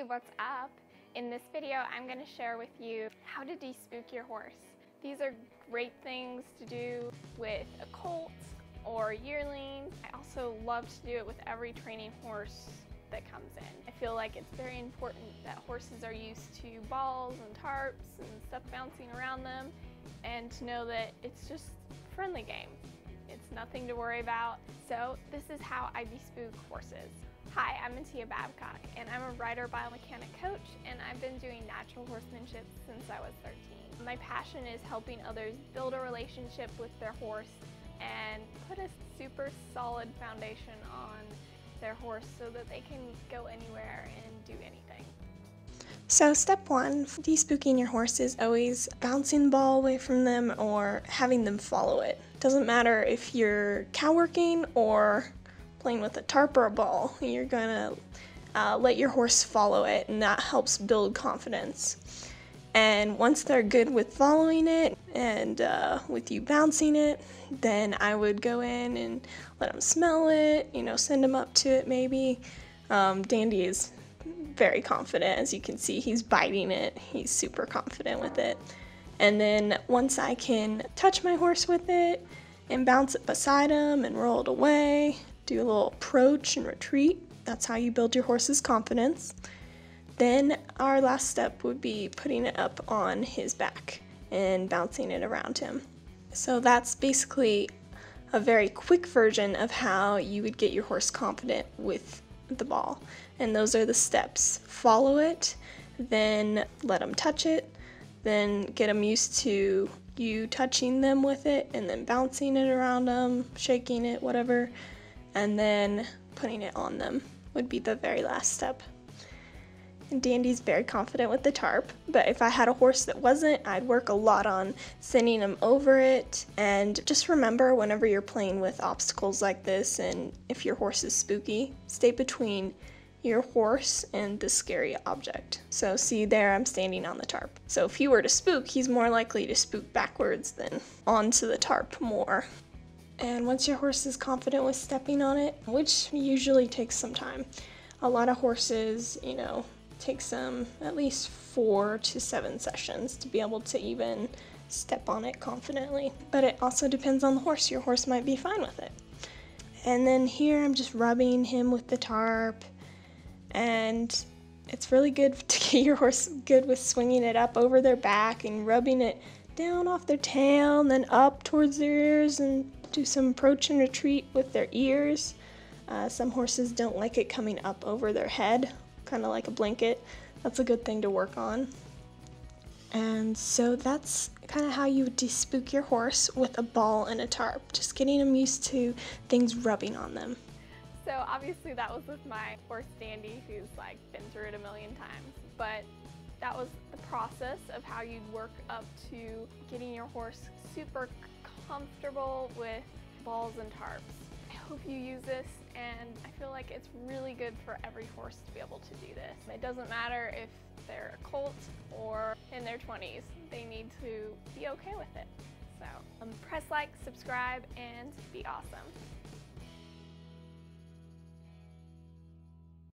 What's up? In this video, I'm going to share with you how to de-spook your horse. These are great things to do with a colt or yearling. I also love to do it with every training horse that comes in. I feel like it's very important that horses are used to balls and tarps and stuff bouncing around them, and to know that it's just a friendly game. It's nothing to worry about. So this is how I de-spook horses. Hi, I'm Matia Babcock, and I'm a rider biomechanic coach, and I've been doing natural horsemanship since I was 13. My passion is helping others build a relationship with their horse and put a super solid foundation on their horse so that they can go anywhere and do anything. So step one, de-spooking your horse is always bouncing the ball away from them or having them follow it. Doesn't matter if you're cow working or playing with a tarp or a ball, you're gonna let your horse follow it, and that helps build confidence. And once they're good with following it and with you bouncing it, then I would go in and let them smell it, send them up to it maybe. Dandy is very confident. As you can see, he's biting it. He's super confident with it. And then once I can touch my horse with it and bounce it beside him and roll it away, do a little approach and retreat. That's how you build your horse's confidence. Then our last step would be putting it up on his back and bouncing it around him. So that's basically a very quick version of how you would get your horse confident with the ball. And those are the steps. Follow it, then let them touch it, then get them used to you touching them with it, and then bouncing it around them, shaking it, whatever, and then putting it on them would be the very last step. And Dandy's very confident with the tarp, but if I had a horse that wasn't, I'd work a lot on sending him over it. And just remember, whenever you're playing with obstacles like this, and if your horse is spooky, stay between your horse and the scary object. So see there, I'm standing on the tarp. So if he were to spook, he's more likely to spook backwards than onto the tarp more. And once your horse is confident with stepping on it, which usually takes some time, a lot of horses, takes them at least 4 to 7 sessions to be able to even step on it confidently. But it also depends on the horse. Your horse might be fine with it. And then here I'm just rubbing him with the tarp, and it's really good to get your horse good with swinging it up over their back and rubbing it down off their tail and then up towards their ears, and do some approach and retreat with their ears. Some horses don't like it coming up over their head, kind of like a blanket. That's a good thing to work on. And so that's kind of how you de-spook your horse with a ball and a tarp, just getting them used to things rubbing on them. So obviously that was with my horse Dandy, who's been through it a million times, but that was the process of how you'd work up to getting your horse super comfortable with balls and tarps. I hope you use this, and I feel like it's really good for every horse to be able to do this. It doesn't matter if they're a colt or in their 20s, they need to be okay with it. So press like, subscribe, and be awesome.